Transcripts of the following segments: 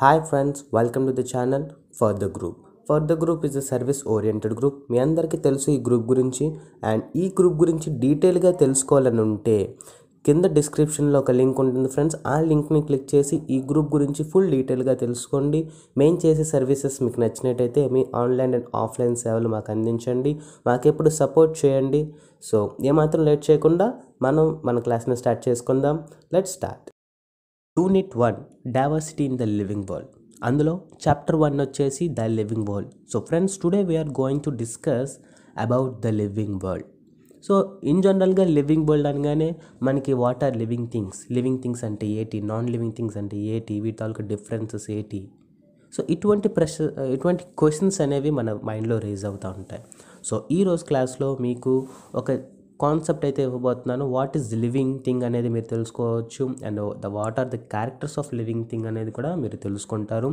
Hi friends, welcome to the channel Further Group. Further Group is a service oriented group. మీ అందరికీ తెలుసు ఈ group గురించి. And ఈ group గురించి డీటెయిల్గా తెలుసుకోవాలని ఉంటే కింద డిస్క్రిప్షన్లో ఒక లింక్ ఉంటుంది ఫ్రెండ్స్. ఆ లింక్ని క్లిక్ చేసి ఈ గ్రూప్ గురించి ఫుల్ డీటెయిల్గా తెలుసుకోండి. మేము చేసే సర్వీసెస్ మీకు నచ్చినట్టయితే మీ ఆన్లైన్ అండ్ ఆఫ్లైన్ సేవలు మాకు అందించండి. మాకెప్పుడు సపోర్ట్ చేయండి. సో ఏమాత్రం లేట్ చేయకుండా మన క్లాస్ని స్టార్ట్ చేసుకుందాం. Let's start. Unit 1 diversity in the living world. అందులో చాప్టర్ 1 వచ్చేసి the living world. So friends, today we are going to discuss about the living world. So in జనరల్గా లివింగ్ వరల్డ్ అనగానే మనకి వాట్ ఆర్ లివింగ్ థింగ్స్ అంటే ఏంటి, non living things అంటే ఏంటి, వీటి తాలూకు డిఫరెన్సెస్ ఏంటి. సో ఇటువంటి క్వశ్చన్స్ అనేవి మన మైండ్లో రేజ్ అవుతూ ఉంటాయి. సో ఈరోజు క్లాస్లో మీకు ఒక కాన్సెప్ట్ అయితే ఇవ్వబోతున్నాను. వాట్ ఈజ్ లివింగ్ థింగ్ అనేది మీరు తెలుసుకోవచ్చు. And what are the characters of living thing అనేది కూడా మీరు తెలుసుకుంటారు.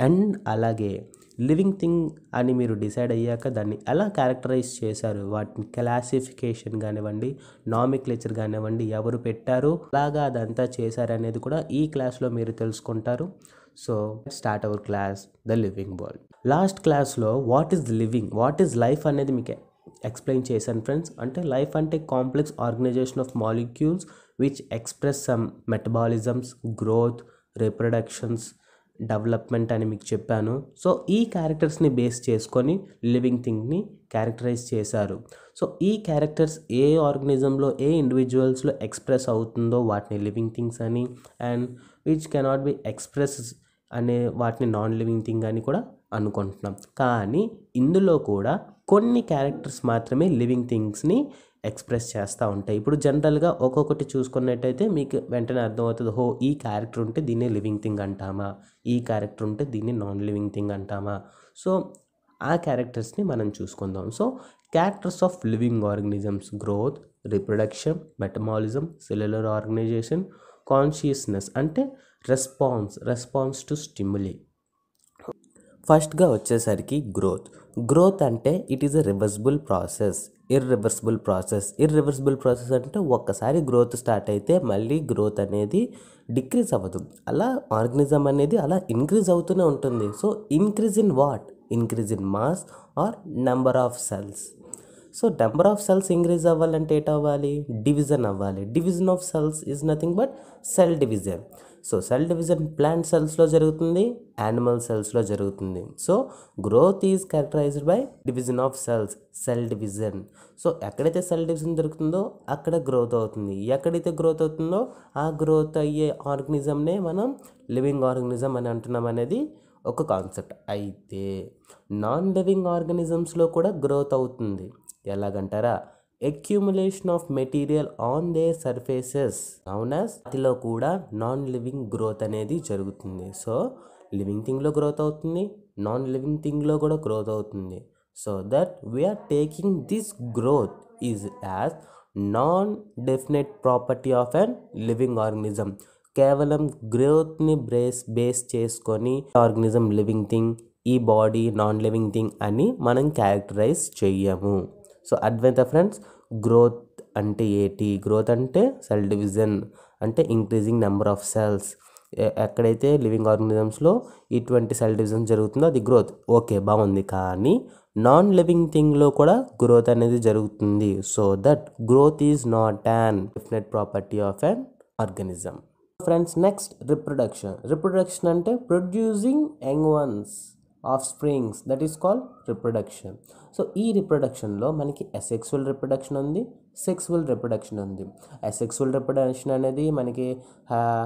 అండ్ అలాగే లివింగ్ థింగ్ అని మీరు డిసైడ్ అయ్యాక దాన్ని ఎలా క్యారెక్టరైజ్ చేశారు, వాటిని క్లాసిఫికేషన్ కానివ్వండి, నామిక్లేచర్ కానివ్వండి, ఎవరు పెట్టారు, అలాగా అదంతా చేశారు అనేది కూడా ఈ క్లాస్లో మీరు తెలుసుకుంటారు. So start our class the living world. Last క్లాస్లో వాట్ ఈజ్ లైఫ్ అనేది మీకు ఎక్స్ప్లెయిన్ చేశాను ఫ్రెండ్స్. అంటే లైఫ్ అంటే complex organisation of molecules which express some metabolisms, growth, reproductions, development అని మీకు చెప్పాను. సో ఈ క్యారెక్టర్స్ని బేస్ చేసుకొని లివింగ్ థింగ్ని క్యారెక్టరైజ్ చేశారు. సో ఈ క్యారెక్టర్స్ ఏ ఆర్గనిజంలో, ఏ ఇండివిజువల్స్లో ఎక్స్ప్రెస్ అవుతుందో వాటిని లివింగ్ థింగ్స్ అని, and which cannot be express అనే వాటిని నాన్ లివింగ్ థింగ్ అని కూడా అనుకుంటున్నాం. కానీ ఇందులో కూడా కొన్ని క్యారెక్టర్స్ మాత్రమే లివింగ్ థింగ్స్ని ఎక్స్ప్రెస్ చేస్తూ ఉంటాయి. ఇప్పుడు జనరల్గా ఒక్కొక్కటి చూసుకున్నట్టయితే మీకు వెంటనే అర్థమవుతుంది, ఈ క్యారెక్టర్ ఉంటే దీన్ని లివింగ్ థింగ్ అంటామా, ఈ క్యారెక్టర్ ఉంటే దీన్ని నాన్ లివింగ్ థింగ్ అంటామా. సో ఆ క్యారెక్టర్స్ని మనం చూసుకుందాం. So characters of living organisms: growth, reproduction, metabolism, cellular organization, consciousness అంటే రెస్పాన్స్ టు స్టిమ్యులీ. ఫస్ట్గా వచ్చేసరికి గ్రోత్ అంటే it is a reversible process. Irreversible process అంటే ఒక్కసారి గ్రోత్ స్టార్ట్ అయితే మళ్ళీ గ్రోత్ అనేది డిక్రీజ్ అవ్వదు. అలా ఆర్గనిజం అనేది అలా ఇంక్రీజ్ అవుతూనే ఉంటుంది. So increase in what? Increase in mass or number of cells. So number of cells increase అవ్వాలంటే ఏటవ్వాలి? డివిజన్ అవ్వాలి. Division of cells is nothing but cell division. So cell division plant సెల్స్లో జరుగుతుంది, animal సెల్స్లో జరుగుతుంది. So growth is characterised by division of cells, cell division. So ఎక్కడైతే cell division జరుగుతుందో అక్కడ గ్రోత్ అవుతుంది. ఎక్కడైతే గ్రోత్ అవుతుందో ఆ గ్రోత్ అయ్యే ఆర్గనిజంనే మనం లివింగ్ ఆర్గనిజం అని అంటున్నాం అనేది ఒక కాన్సెప్ట్. అయితే నాన్ లివింగ్ ఆర్గనిజమ్స్లో కూడా గ్రోత్ అవుతుంది. ఎలాగంటారా? Accumulation of material on their surfaces known as. వాటిలో కూడా నాన్ లివింగ్ గ్రోత్ అనేది జరుగుతుంది. సో లివింగ్ థింగ్లో గ్రోత్ అవుతుంది, నాన్ లివింగ్ థింగ్లో కూడా గ్రోత్ అవుతుంది. So that we're taking this growth is as non definite property of an living organism. కేవలం గ్రోత్ని బేస్ చేసుకొని ఆర్గనిజం లివింగ్ థింగ్, ఈ బాడీ నాన్ లివింగ్ థింగ్ అని మనం క్యారెక్టరైజ్ చెయ్యము. సో అర్థమైందా ఫ్రెండ్స్? గ్రోత్ అంటే ఏంటి? గ్రోత్ అంటే సెల్ డివిజన్, అంటే ఇంక్రీజింగ్ నెంబర్ ఆఫ్ సెల్స్. ఎక్కడైతే లివింగ్ ఆర్గనిజమ్స్లో ఇటువంటి సెల్ డివిజన్ జరుగుతుందో అది గ్రోత్. ఓకే, బాగుంది. కానీ నాన్ లివింగ్ థింగ్లో కూడా గ్రోత్ అనేది జరుగుతుంది. So that growth is not an definite property of an organism. Friends, next reproduction అంటే producing young ones, offsprings, that is called reproduction. So ఈ రిప్రొడక్షన్లో మనకి అసెక్సువల్ రిప్రొడక్షన్ ఉంది, సెక్సువల్ రిప్రొడక్షన్ ఉంది. అసెక్సువల్ రిప్రొడక్షన్ అనేది మనకి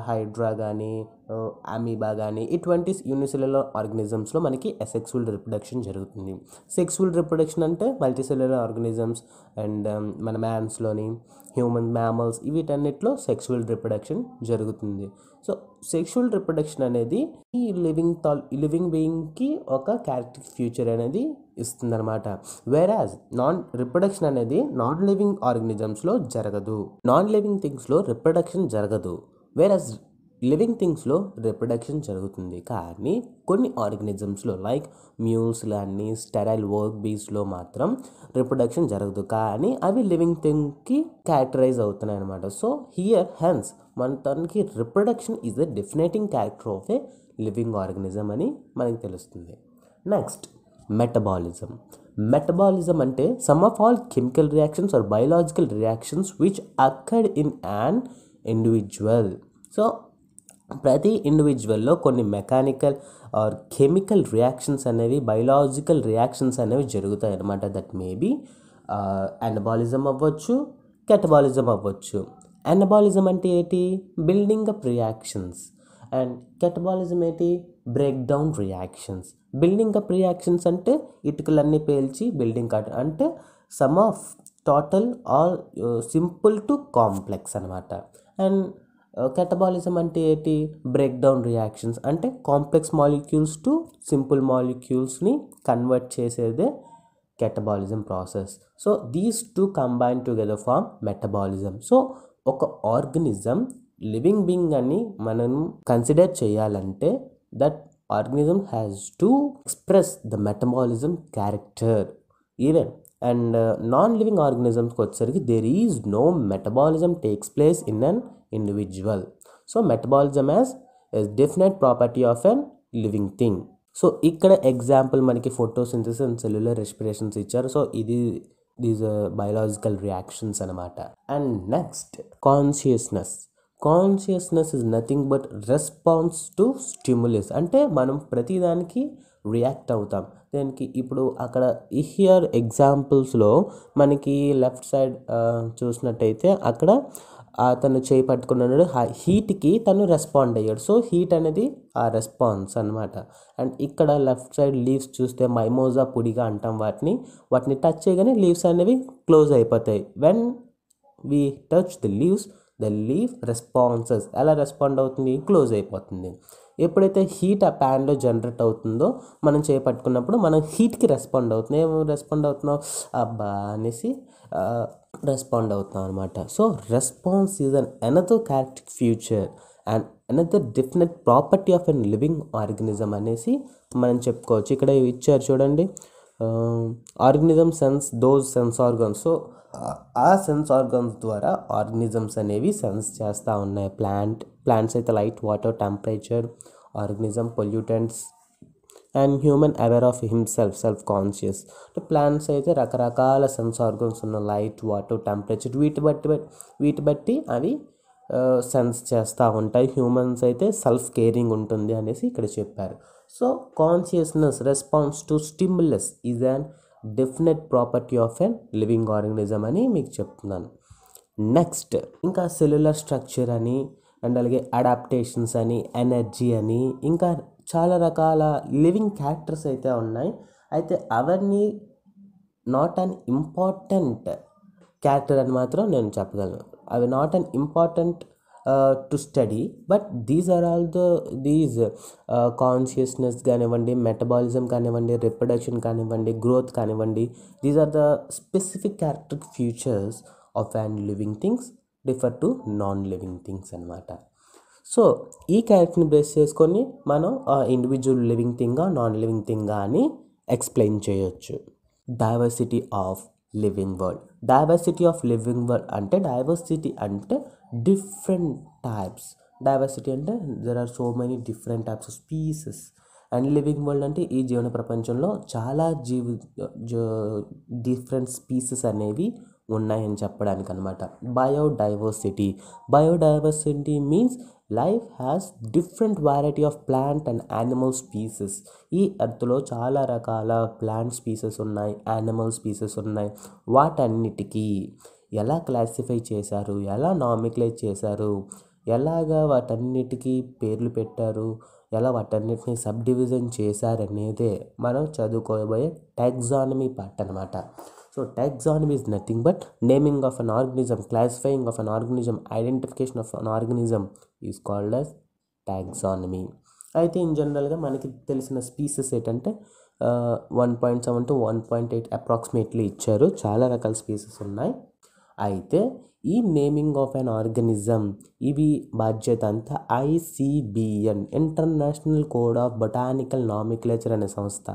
హైడ్రా కానీ, అమీబా కానీ ఇటువంటి యూనిసెల్యులర్ ఆర్గనిజమ్స్లో మనకి అసెక్సువల్ రిప్రొడక్షన్ జరుగుతుంది. సెక్సువల్ రిప్రొడక్షన్ అంటే మల్టీసెల్యులర్ ఆర్గనిజమ్స్ అండ్ మన మ్యాన్స్లోని, హ్యూమన్, మ్యామల్స్ వీటన్నిటిలో సెక్సువల్ రిప్రొడక్షన్ జరుగుతుంది. సో సెక్షువల్ రిప్రొడక్షన్ అనేది ఈ లివింగ్ బీయింగ్కి ఒక క్యారెక్టర్ ఫ్యూచర్ అనేది ఇస్తుంది అనమాట. వేరాజ్ రిప్రొడక్షన్ అనేది నాన్ లివింగ్ ఆర్గనిజమ్స్లో జరగదు. నాన్ లివింగ్ థింగ్స్లో రిప్రొడక్షన్ జరగదు. వేరాజ్ లివింగ్ థింగ్స్లో రిప్రొడక్షన్ జరుగుతుంది. కానీ కొన్ని ఆర్గనిజమ్స్లో లైక్ మ్యూల్స్ లాంటి స్టెరైల్ వర్క్ బీస్లో మాత్రం రిప్రొడక్షన్ జరగదు. కానీ అవి లివింగ్ థింగ్కి క్యారెక్టరైజ్ అవుతున్నాయి అనమాట. సో హియర్ హెన్స్ మన తనకి reproduction is the defining character of a living organism అని మనకి తెలుస్తుంది. Next metabolism. మెటబాలిజం అంటే sum of all chemical reactions or biological reactions which occurred in an individual. So ప్రతి ఇండివిజువల్లో కొన్ని మెకానికల్ ఆర్ కెమికల్ రియాక్షన్స్ అనేవి, బయోలాజికల్ రియాక్షన్స్ అనేవి జరుగుతాయి అన్నమాట. దట్ మేబీ అనబాలిజం అవ్వచ్చు, కెటబాలిజం అవ్వచ్చు. అనబాలిజం అంటే ఏంటి? Building up reactions. And catabolism ఏంటి? Break down reactions. Building up reactions అంటే ఇటుకలన్నీ పేల్చి బిల్డింగ్ కట్, అంటే sum of total all simple to complex అనమాట. అండ్ కెటబాలిజం అంటే ఏంటి? బ్రేక్ డౌన్ రియాక్షన్స్, అంటే కాంప్లెక్స్ మాలిక్యూల్స్ టు సింపుల్ మాలిక్యూల్స్ని కన్వర్ట్ చేసేదే catabolism process. So these two combine together form metabolism. So ఒక organism living being అని మనం కన్సిడర్ చేయాలంటే that organism has to express the metabolism character even. And non-living organisms వచ్చేసరికి there is no metabolism takes place in an individual. So metabolism as a definite property of an living thing. So ఇక్కడ example మనకి photosynthesis and cellular respirations ఇచ్చారు. So these biological reactions అనమాట. And next consciousness is nothing but response to stimulus. అంటే మనం ప్రతిదానికి react అవుతాం. దానికి ఇప్పుడు అక్కడ హియర్ ఎగ్జాంపుల్స్లో మనకి లెఫ్ట్ సైడ్ చూసినట్టయితే అక్కడ తను చేయి పట్టుకున్నాడు, హీట్కి తను రెస్పాండ్ అయ్యాడు. సో హీట్ అనేది ఆ రెస్పాన్స్ అనమాట. అండ్ ఇక్కడ లెఫ్ట్ సైడ్ లీవ్స్ చూస్తే మైమోజా పొడిగా అంటాం వాటిని టచ్ చేయగానే లీవ్స్ అనేవి క్లోజ్ అయిపోతాయి. When we touch the leave responses. ఎలా రెస్పాండ్ అవుతుంది? క్లోజ్ అయిపోతుంది. ఎప్పుడైతే హీట్ ఆ ప్యాన్లో జనరేట్ అవుతుందో మనం చేపట్టుకున్నప్పుడు మనం హీట్కి రెస్పాండ్ అవుతుంది. ఏమో రెస్పాండ్ అవుతున్నాం అబ్బా అనేసి రెస్పాండ్ అవుతున్నాం అనమాట. So response is an another characteristic feature and another definite property of an living organism అనేసి మనం చెప్పుకోవచ్చు. ఇక్కడ ఇచ్చారు చూడండి, ఆర్గనిజం సెన్స్ ఆర్గన్స్. సో ఆ సెన్స్ ఆర్గన్స్ ద్వారా ఆర్గనిజమ్స్ అనేవి సెన్స్ చేస్తూ ఉన్నాయి. ప్లాంట్స్ అయితే light, water, temperature, organism, pollutants and human aware of self conscious. అంటే ప్లాంట్స్ అయితే రకరకాల సెన్స్ ఆర్గన్స్ ఉన్న లైట్, వాటర్, టెంపరేచర్ వీటి బట్టి అవి సెన్స్ చేస్తూ ఉంటాయి. హ్యూమన్స్ అయితే సెల్ఫ్ కేరింగ్ ఉంటుంది అనేసి ఇక్కడ చెప్పారు. So consciousness response to stimulus is an definite property of an living organism అని మీకు చెప్తున్నాను. నెక్స్ట్ ఇంకా సెల్యులర్ స్ట్రక్చర్ అని అండ్ అలాగే అడాప్టేషన్స్ అని, ఎనర్జీ అని, ఇంకా చాలా రకాల లివింగ్ క్యారెక్టర్స్ అయితే ఉన్నాయి. అయితే అవన్నీ నాట్ అన్ ఇంపార్టెంట్ క్యారెక్టర్ అని మాత్రం నేను చెప్పగలను. అవి not unimportant to study, but these are all these consciousness కానివ్వండి, మెటబాలిజం కానివ్వండి, రిప్రొడక్షన్ కానివ్వండి, గ్రోత్ కానివ్వండి, these are the specific characteristic features of and living things differ to non living things అనమాట. సో ఈ క్యారెక్టర్ని బేస్ చేసుకొని మనం individual living థింగా నాన్ లివింగ్ థింగా అని ఎక్స్ప్లెయిన్ చేయొచ్చు. Diversity of living world. Diversity of living world అంటే డైవర్సిటీ అంటే డిఫరెంట్ టైప్స్. డైవర్సిటీ అంటే there are so many different types of species. And living world అంటే ఈ జీవన ప్రపంచంలో చాలా డిఫరెంట్ స్పీసెస్ అనేవి ఉన్నాయని చెప్పడానికి అనమాట. Biodiversity means life has different variety of plant and animal species. ఈ ఎర్త్లో చాలా రకాల ప్లాంట్ స్పీసెస్ ఉన్నాయి, యానిమల్ స్పీసెస్ ఉన్నాయి. వాటన్నిటికీ ఎలా క్లాసిఫై చేశారు, ఎలా నామిక్లైజ్ చేశారు, ఎలాగా వాటన్నిటికీ పేర్లు పెట్టారు, ఎలా వాటన్నిటిని సబ్ డివిజన్ చేశారనేదే మనం చదువుకోబోయే టాక్సానమీ పార్ట్ అనమాట. So taxonomy is nothing but naming of an organism, classifying of an organism, identification of an organism is called as taxonomy. అయితే ఇన్ జనరల్గా మనకి తెలిసిన స్పీసెస్ ఏంటంటే 1.7 to 1.8 అప్రాక్సిమేట్లీ ఇచ్చారు. చాలా రకాల స్పీసెస్ ఉన్నాయి. అయితే ఈ నేమింగ్ ఆఫ్ అన్ ఆర్గనిజం ఇవి బాధ్యత అంతా ICBN international code of botanical nomenclature అనే సంస్థ.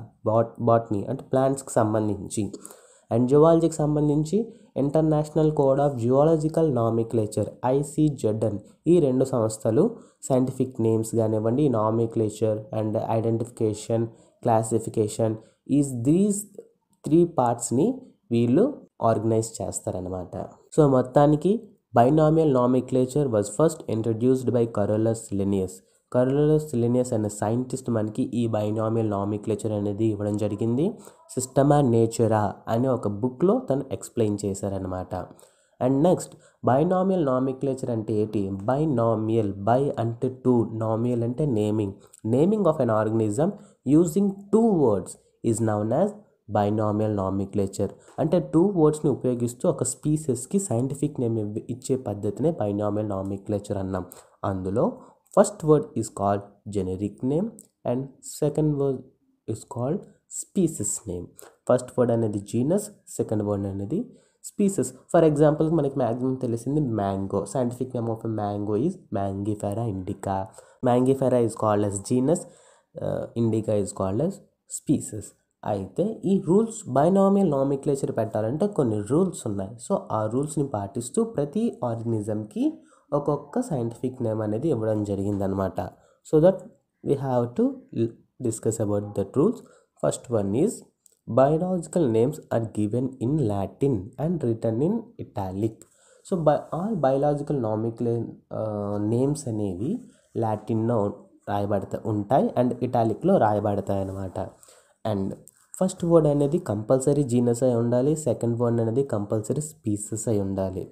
బాట్నీ అంటే ప్లాంట్స్కి సంబంధించి, అండ్ జువాలజీకి సంబంధించి international code of geological nomenclature ICZN. ఈ రెండు సంస్థలు సైంటిఫిక్ నేమ్స్ కానివ్వండి, nomenclature and identification, classification these 3 పార్ట్స్ని వీళ్ళు ఆర్గనైజ్ చేస్తారనమాట. సో మొత్తానికి binomial nomenclature was first introduced by Carolus Linnaeus. Carolus Linnaeus అనే సైంటిస్ట్ మనకి ఈ బైనామియల్ నామిక్లేచర్ అనేది ఇవ్వడం జరిగింది. సిస్టమా నేచరా అనే ఒక బుక్లో తను ఎక్స్ప్లెయిన్ చేశారనమాట. అండ్ నెక్స్ట్ బైనామియల్ నామిక్లేచర్ అంటే ఏంటి? బైనామియల్, బై అంటే 2, నామియల్ అంటే naming of an organism using 2 words is known as binomial nomenclature. అంటే 2 wordsని ఉపయోగిస్తూ ఒక స్పీసెస్కి సైంటిఫిక్ నేమ్ ఇచ్చే పద్ధతినే బైనామియల్ నామిక్లేచర్ అన్నాం. అందులో first word is called generic name and second word is called species name. First word అనేది genus, second word అనేది species. For example మనకి మ్యాక్సిమం తెలిసింది mango. Scientific name of a mango is Mangifera indica. Mangifera is called as genus, indica is called as species. అయితే ఈ rules binomial nomenclature పెట్టాలంటే కొన్ని rules ఉన్నాయి. So ఆ రూల్స్ని పాటిస్తూ ప్రతి ఆర్గనిజంకి ఒక్కొక్క సైంటిఫిక్ నేమ్ అనేది ఇవ్వడం జరిగిందనమాట. So that we have to discuss about that rules. First one is biological names are given in Latin and written in italic. So all biological names అనేవి లాటిన్లో ఉంటాయి అండ్ ఇటాలిక్లో రాయబడతాయి అన్నమాట. అండ్ ఫస్ట్ వర్డ్ అనేది కంపల్సరీ జీనస్ అయి ఉండాలి, second word అనేది కంపల్సరీ స్పీసెస్ అయి ఉండాలి.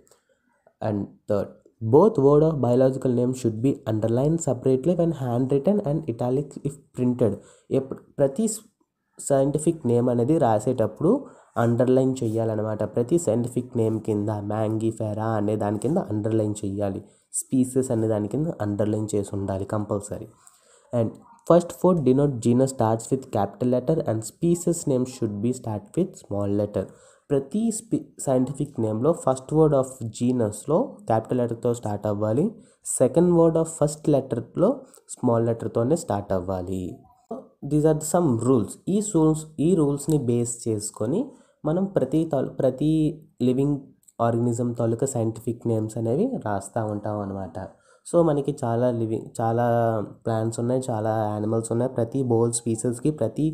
And third, both word of biological name should be underline separately when hand written and italic if printed. ప్రతి సైంటిఫిక్ నేమ్ అనేది రాసేటప్పుడు అండర్లైన్ చేయాలన్నమాట. ప్రతి సైంటిఫిక్ నేమ్ కింద మ్యాంగిఫెరా అనే దాని కింద అండర్లైన్ చేయాలి, స్పీసెస్ అనే దాని కింద అండర్లైన్ చేసి ఉండాలి compulsory. And first word denote genus starts with capital letter and species name should be start with small letter. ప్రతి సైంటిఫిక్ నేమ్లో ఫస్ట్ వర్డ్ ఆఫ్ జీనస్లో క్యాపిటల్ లెటర్తో స్టార్ట్ అవ్వాలి, సెకండ్ వర్డ్ ఆఫ్ ఫస్ట్ లెటర్లో స్మాల్ లెటర్తోనే start అవ్వాలి. These are some rules. ఈ రూల్స్ని బేస్ చేసుకొని మనం ప్రతి లివింగ్ ఆర్గనిజం తాలూకా సైంటిఫిక్ నేమ్స్ అనేవి రాస్తూ ఉంటాం అన్నమాట. సో మనకి చాలా ప్లాంట్స్ ఉన్నాయి, చాలా యానిమల్స్ ఉన్నాయి. ప్రతి బోల్ స్పీసెస్కి ప్రతి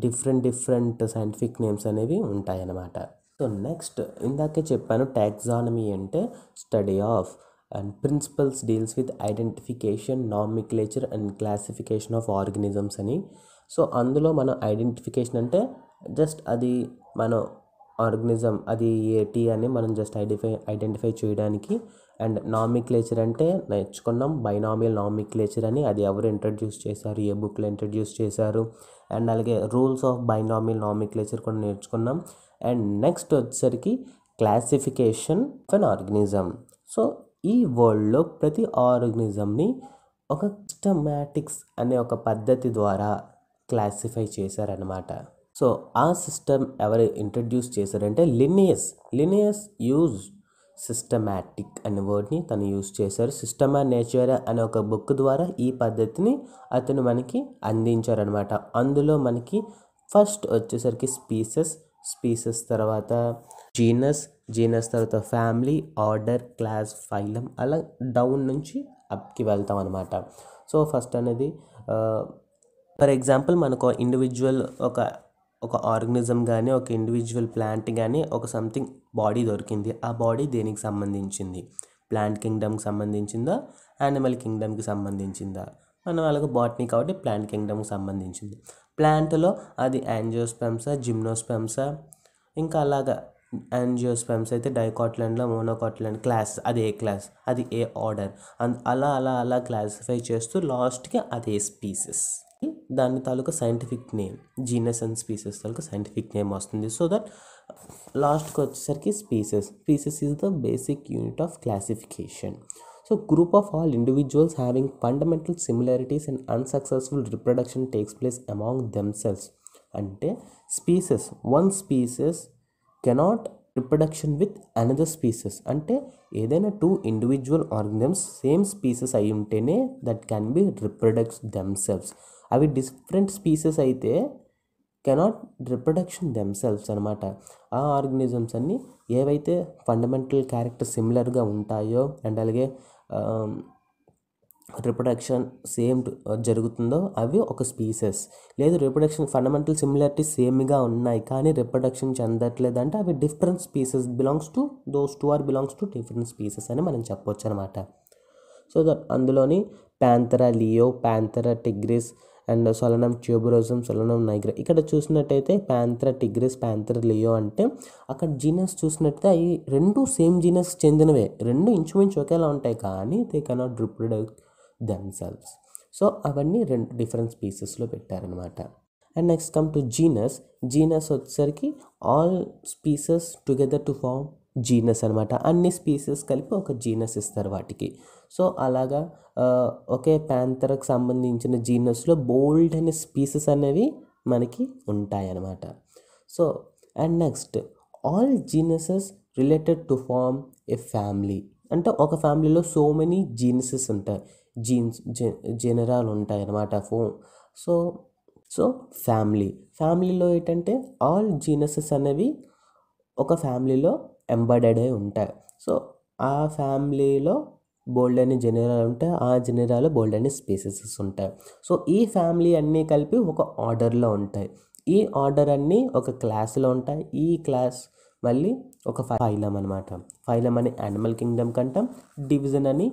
డిఫరెంట్ సైంటిఫిక్ నేమ్స్ అనేవి ఉంటాయి అన్నమాట. సో నెక్స్ట్ ఇందాకే చెప్పాను టాక్సానమీ అంటే study of and principles deals with identification, nomenclature and classification of organisms అని. సో అందులో మనం ఐడెంటిఫికేషన్ అంటే జస్ట్ అది మన ఆర్గనిజం అది ఏటి అని మనం జస్ట్ ఐడెంటిఫై చేయడానికి. అండ్ నామిక్లేచర్ అంటే నేర్చుకున్నాం బైనామియల్ నామిక్లేచర్ అని, అది ఎవరు ఇంట్రడ్యూస్ చేశారు, ఏ బుక్లో ఇంట్రడ్యూస్ చేశారు. అండ్ అలాగే రూల్స్ ఆఫ్ బైనామియల్ నామిక్లేచర్ కూడా నేర్చుకున్నాం. అండ్ నెక్స్ట్ వచ్చేసరికి classification of an organism. So ఈ వరల్డ్లో ప్రతి ఆర్గనిజంని ఒక సిస్టమాటిక్స్ అనే ఒక పద్ధతి ద్వారా క్లాసిఫై చేశారనమాట. సో ఆ సిస్టమ్ ఎవరు ఇంట్రడ్యూస్ చేశారంటే లినియస్ యూజ్ సిస్టమాటిక్ అనే వర్డ్ని తను యూజ్ చేశారు. సిస్టమా నేచరా అనే ఒక బుక్ ద్వారా ఈ పద్ధతిని అతను మనకి అందించారనమాట. అందులో మనకి ఫస్ట్ వచ్చేసరికి స్పీసెస్ తర్వాత జీనస్ తర్వాత ఫ్యామిలీ, ఆర్డర్, క్లాస్, ఫైలం అలా డౌన్ నుంచి అప్కి వెళ్తాం అనమాట. సో ఫస్ట్ అనేది ఫర్ ఎగ్జాంపుల్ మనకు ఇండివిజువల్ ఒక ఆర్గనిజం కానీ ఒక ఇండివిజువల్ ప్లాంట్ కానీ ఒక సంథింగ్ బాడీ దొరికింది. ఆ బాడీ దేనికి సంబంధించింది? ప్లాంట్ కింగ్డమ్కి సంబంధించిందా, యానిమల్ కింగ్డమ్కి సంబంధించిందా? మనం అలాగే బాటనీ కాబట్టి ప్లాంట్ కింగ్డమ్కి సంబంధించింది. ప్లాంట్లో అది యాంజియోస్పెర్మ్సా, జిమ్నోస్పెర్మ్సా, ఇంకా అలాగా యాంజియోస్పెర్మ్స్ అయితే డైకాట్లండ్లో, మోనోకాట్లండ్, క్లాస్ అది ఏ క్లాస్, అది ఏ ఆర్డర్, అలా క్లాసిఫై చేస్తూ లాస్ట్కి అదే స్పీసెస్ దాని తాలూకా scientific name, genus and species తాలూకా సైంటిఫిక్ నేమ్ వస్తుంది. సో దట్ లాస్ట్కి వచ్చేసరికి species is the basic unit of classification. So group of all individuals having fundamental similarities and unsuccessful reproduction takes place among themselves. అంటే one species cannot reproduction with another species. అంటే ఏదైనా 2 individual organisms same species అయి ఉంటేనే that can be reproducts themselves. అవి different species అయితే cannot reproduction themselves అనమాట. ఆ organisms అన్నీ ఏవైతే ఫండమెంటల్ క్యారెక్టర్ సిమిలర్గా ఉంటాయో అండ్ అలాగే రిప్రొడక్షన్ సేమ్ జరుగుతుందో అవి ఒక స్పీసెస్. లేదు రిప్రొడక్షన్ ఫండమెంటల్ సిమిలారిటీ సేమ్గా ఉన్నాయి కానీ రిప్రొడక్షన్ చెందట్లేదు అంటే అవి different species belongs to those two or belongs to different species అని మనం చెప్పొచ్చు అనమాట. సో దట్ అందులోని Panthera leo, Panthera tigris and Solanum tuberosum, Solanum nigra. ఇక్కడ చూసినట్టయితే ప్యాంథెరా టిగ్రిస్, ప్యాంథెరా లియో అంటే అక్కడ జీనస్ చూసినట్టయితే అవి రెండు సేమ్ జీనస్ చెందినవే, రెండు ఇంచుమించు ఒకేలా ఉంటాయి కానీ they cannot reproduce themselves. So అవన్నీ రెండు డిఫరెంట్ స్పీసెస్లో పెట్టారనమాట. And next come to genus. Genus వచ్చేసరికి all species together to form genus అనమాట. అన్ని స్పీసెస్ కలిపి ఒక జీనస్ ఇస్తారు వాటికి. సో అలాగా ఒకే ప్యాంథెరాకి సంబంధించిన జీనస్లో బోల్డ్ అనే స్పీసెస్ అనేవి మనకి ఉంటాయన్నమాట. So and next all genuses related to form a family. అంటే ఒక ఫ్యామిలీలో సో మెనీ జీనసెస్ ఉంటాయి, జెనరాలు ఉంటాయి అన్నమాట. సో ఫ్యామిలీలో ఏంటంటే ఆల్ జీనసెస్ అనేవి ఒక ఫ్యామిలీలో ఎంబడెడ్ అయి ఉంటాయి. సో ఆ ఫ్యామిలీలో బోల్డ్ అనే జెనరాలు ఉంటాయి, ఆ జెనరాలో బోల్డ్ అనే స్పీసెసెస్ ఉంటాయి. సో ఈ ఫ్యామిలీ అన్నీ కలిపి ఒక ఆర్డర్లో ఉంటాయి. ఈ ఆర్డర్ అన్నీ ఒక క్లాస్లో ఉంటాయి. ఈ క్లాస్ మళ్ళీ ఒక ఫైలం అనమాట. ఫైలం అని యానిమల్ కింగ్డమ్ కంటాం, డివిజన్ అని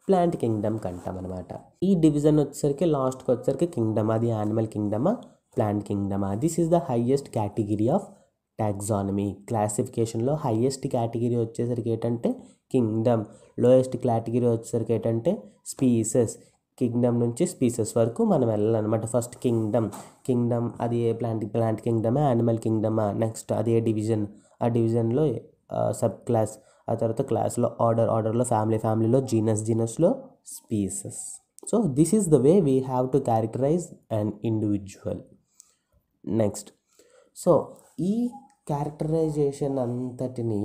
ప్లాంట్ కింగ్డమ్ కంటాం అనమాట. ఈ డివిజన్ వచ్చేసరికి లాస్ట్కి వచ్చేసరికి కింగ్డమ్, అది యానిమల్ కింగ్డమా ప్లాంట్ కింగ్డమా. This is the highest category of taxonomy. క్లాసిఫికేషన్లో హైయెస్ట్ కేటగిరీ వచ్చేసరికి ఏంటంటే కింగ్డమ్, లోయెస్ట్ కేటగిరీ వచ్చేసరికి ఏంటంటే స్పీసెస్. కింగ్డమ్ నుంచి స్పీసెస్ వరకు మనం వెళ్ళాలన్నమాట. ఫస్ట్ కింగ్డమ్ అది ఏ ప్లాంట్ కింగ్డమా యానిమల్ కింగ్డమా, నెక్స్ట్ అదే డివిజన్, ఆ డివిజన్లో సబ్ క్లాస్, ఆ తర్వాత క్లాస్లో ఆర్డర్లో ఫ్యామిలీలో జీనస్లో స్పీసెస్. So this is the way we have to characterise an individual. Next so ఈ క్యారెక్టరైజేషన్ అంతటిని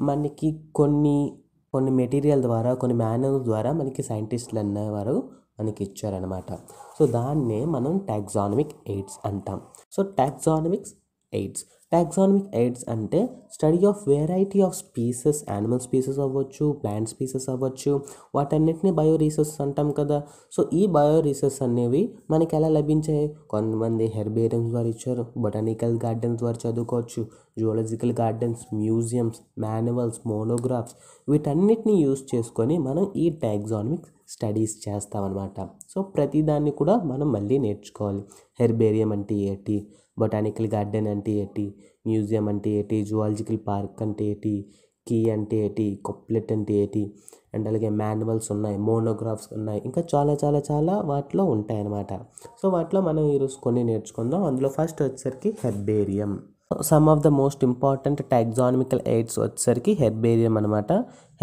మనకి కొన్ని మెటీరియల్ ద్వారా, కొన్ని మాన్యువల్స్ ద్వారా మనకి సైంటిస్టులు అనేవారు మనకి ఇచ్చారనమాట. సో దాన్నే మనం టాక్సానమిక్ ఎయిడ్స్ అంటాం. సో టాక్సానమిక్ ఎయిడ్స్ అంటే study of variety of species, animal species అవ్వచ్చు, ప్లాంట్ స్పీసెస్ అవ్వచ్చు, వాటన్నిటిని బయో రీసెర్చ్ అంటాం కదా. సో ఈ బయో రీసెర్చ్ అనేవి మనకి ఎలా లభించాయి? కొంతమంది హెర్బేరియంస్ ద్వారా ఇచ్చారు, బొటానికల్ గార్డెన్స్ ద్వారా చదువుకోవచ్చు, zoological gardens, museums, manuals, monographs, వీటన్నిటిని యూజ్ చేసుకొని మనం ఈ టాక్సానమిక్ స్టడీస్ చేస్తామన్నమాట. సో ప్రతిదాన్ని కూడా మనం మళ్ళీ నేర్చుకోవాలి. హెర్బేరియం అంటే ఏంటి, బొటానికల్ గార్డెన్ అంటే ఏంటి, మ్యూజియం అంటే ఏంటి, జువాలజికల్ పార్క్ అంటే ఏంటి, కీ అంటే ఏంటి, కొప్లెట్ అంటే ఏంటి, అండ్ అలాగే మాన్యువల్స్ ఉన్నాయి, మోనోగ్రాఫ్స్ ఉన్నాయి, ఇంకా చాలా చాలా చాలా వాటిలో ఉంటాయి అన్నమాట. సో వాటిలో మనం ఈరోజు కొన్ని నేర్చుకుందాం. అందులో ఫస్ట్ వచ్చేసరికి herbarium. Some of the most important taxonomical aids వచ్చేసరికి హెర్బేరియం అనమాట.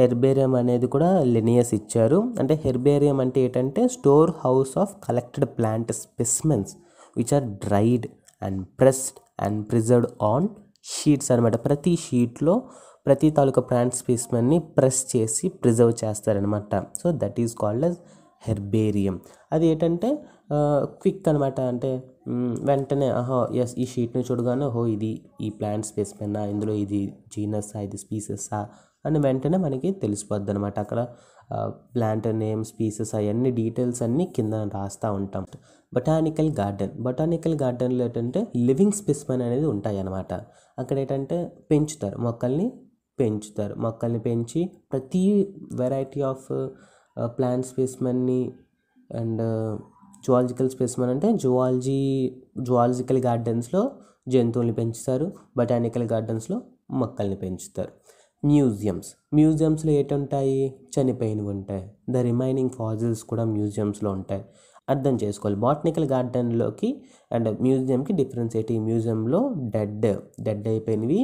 హెర్బేరియం అనేది కూడా లినియస్ ఇచ్చారు. అంటే హెర్బేరియం అంటే ఏంటంటే store house of collected plant specimens which are dried and pressed and preserved on sheets అనమాట. ప్రతి షీట్లో ప్రతి తాలూకా ప్లాంట్ స్పెసిమెన్ని ప్రెస్ చేసి ప్రిజర్వ్ చేస్తారనమాట. So that is called as herbarium. అది ఏంటంటే క్విక్ అనమాట. అంటే వెంటనే ఎస్ ఈ షీట్ని చూడగానే ఇది ఈ ప్లాంట్ స్పెసిమెన్నా, ఇందులో ఇది జీనస్సా, ఇది స్పీసెస్సా అని వెంటనే మనకి తెలిసిపోద్ది అనమాట. అక్కడ ప్లాంట్ నేమ్, స్పీసెస్ అవన్నీ డీటెయిల్స్ అన్నీ కింద రాస్తూ ఉంటాం. బొటానికల్ గార్డెన్లో ఏంటంటే లివింగ్ స్పెసిమెన్ అనేది ఉంటాయి అన్నమాట. అక్కడ ఏంటంటే మొక్కల్ని పెంచి ప్రతి వెరైటీ ఆఫ్ ప్లాంట్ స్పెసిమెన్ని అండ్ జువాలజికల్ స్పెసిమెన్ అంటే జువాలజికల్ గార్డెన్స్లో జంతువుల్ని పెంచుతారు, బొటానికల్ గార్డెన్స్లో మొక్కల్ని పెంచుతారు. మ్యూజియంస్లో ఏంటుంటాయి, చనిపోయినవి ఉంటాయి. ద రిమైనింగ్ ఫాజిల్స్ కూడా మ్యూజియంస్లో ఉంటాయి. అర్థం చేసుకోవాలి. బాటనికల్ గార్డెన్లోకి అండ్ మ్యూజియంకి డిఫరెన్స్ ఏంటి? మ్యూజియంలో డెడ్ అయిపోయినవి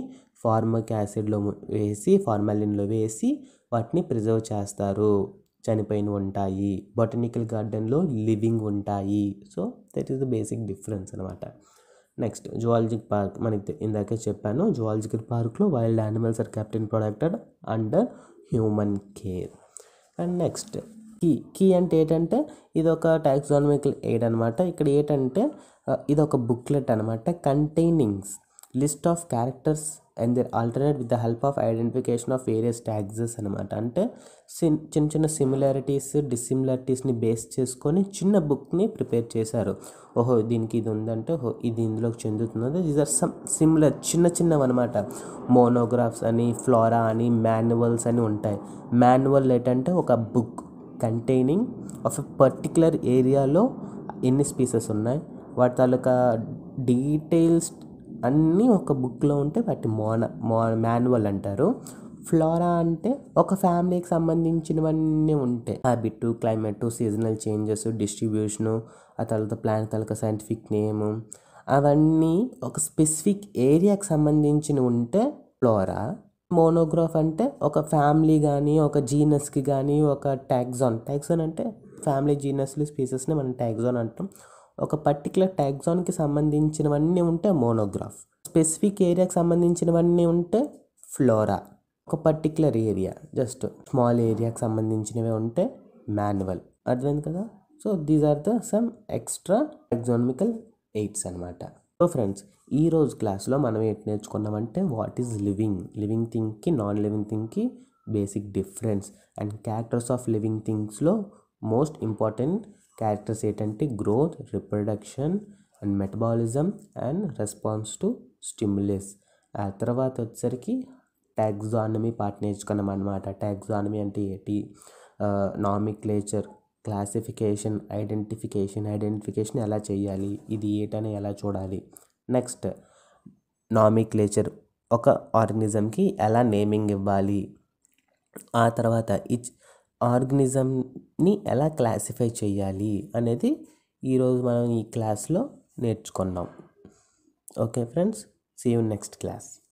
ఫార్మాలిన్లో వేసి వాటిని ప్రిజర్వ్ చేస్తారు, చనిపోయినవి ఉంటాయి. బొటానికల్ గార్డెన్లో లివింగ్ ఉంటాయి. So that is the basic difference అనమాట. Next zoological park. మనకి ఇందాకే చెప్పాను, జువాలజికల్ పార్క్లో wild animals are kept in protected under human care. And next key అంటే ఏంటంటే ఇది ఒక టాక్సానమికల్ ఎయిడ్ అనమాట. ఇక్కడ ఏంటంటే ఇది ఒక బుక్లెట్ అనమాట, containing list of characters and their alternate with the help of identification of various taxes అనమాట. అంటే చిన్న చిన్న సిమిలారిటీస్ డిసిమిలారిటీస్ని బేస్ చేసుకొని చిన్న బుక్ని ప్రిపేర్ చేశారు. ఓహో దీనికి ఇది ఉందంటే ఓహో ఇది ఇందులోకి చెందుతున్నది. దీస్ ఆర్ సమ్ సిమిలర్ చిన్న చిన్నవి అనమాట. మోనోగ్రాఫ్స్ అని, ఫ్లోరా అని, మాన్యువల్స్ అని ఉంటాయి. మాన్యువల్ ఏంటంటే ఒక book containing of a particular ఏరియాలో ఎన్ని స్పీసెస్ ఉన్నాయి వాటి తాలూకా డీటెయిల్స్ అన్నీ ఒక బుక్లో ఉంటే వాటి మాన్యువల్ అంటారు. ఫ్లోరా అంటే ఒక ఫ్యామిలీకి సంబంధించినవన్నీ ఉంటాయి. Habit, climate, seasonal changes, distribution, ఆ తర్వాత ప్లాంట్ తాలూకా సైంటిఫిక్ నేము, అవన్నీ ఒక స్పెసిఫిక్ ఏరియాకి సంబంధించిన ఉంటే ఫ్లోరా. మోనోగ్రాఫ్ అంటే ఒక ఫ్యామిలీ కానీ ఒక జీనస్కి కానీ ఒక టాక్సాన్ అంటే ఫ్యామిలీ జీనస్లు స్పీసెస్ని మనం టాక్సాన్ అంటాం. ఒక పర్టికులర్ టాక్సాన్కి సంబంధించినవన్నీ ఉంటే మోనోగ్రాఫ్. స్పెసిఫిక్ ఏరియాకి సంబంధించినవన్నీ ఉంటే ఫ్లోరా. ఒక పర్టికులర్ ఏరియా జస్ట్ స్మాల్ ఏరియాకి సంబంధించినవి ఉంటే మాన్యువల్. అర్థమైంది కదా. So these are the some extra taxonomical aids అనమాట. సో ఫ్రెండ్స్, ఈరోజు క్లాస్లో మనం ఏంటి నేర్చుకున్నామంటే వాట్ ఈజ్ లివింగ్ థింగ్కి నాన్ లివింగ్ థింగ్కి basic difference and characters of living థింగ్స్లో మోస్ట్ ఇంపార్టెంట్ క్యారెక్టర్స్ ఏంటంటే growth, reproduction and metabolism and response to stimulus. ఆ తర్వాత వచ్చేసరికి టాక్సానమీ పార్ట్ నేర్చుకున్నాం అనమాట. టాక్సానమీ అంటే ఏంటి, నామిక్లేచర్, క్లాసిఫికేషన్, ఐడెంటిఫికేషన్ ఎలా చేయాలి, ఇది ఏటని ఎలా చూడాలి. నెక్స్ట్ నామిక్లేచర్, ఒక ఆర్గనిజంకి ఎలా నేమింగ్ ఇవ్వాలి. ఆ తర్వాత ఆర్గనిజంని ఎలా క్లాసిఫై చేయాలి అనేది ఈరోజు మనం ఈ క్లాస్లో నేర్చుకున్నాం. Okay friends, see you next class.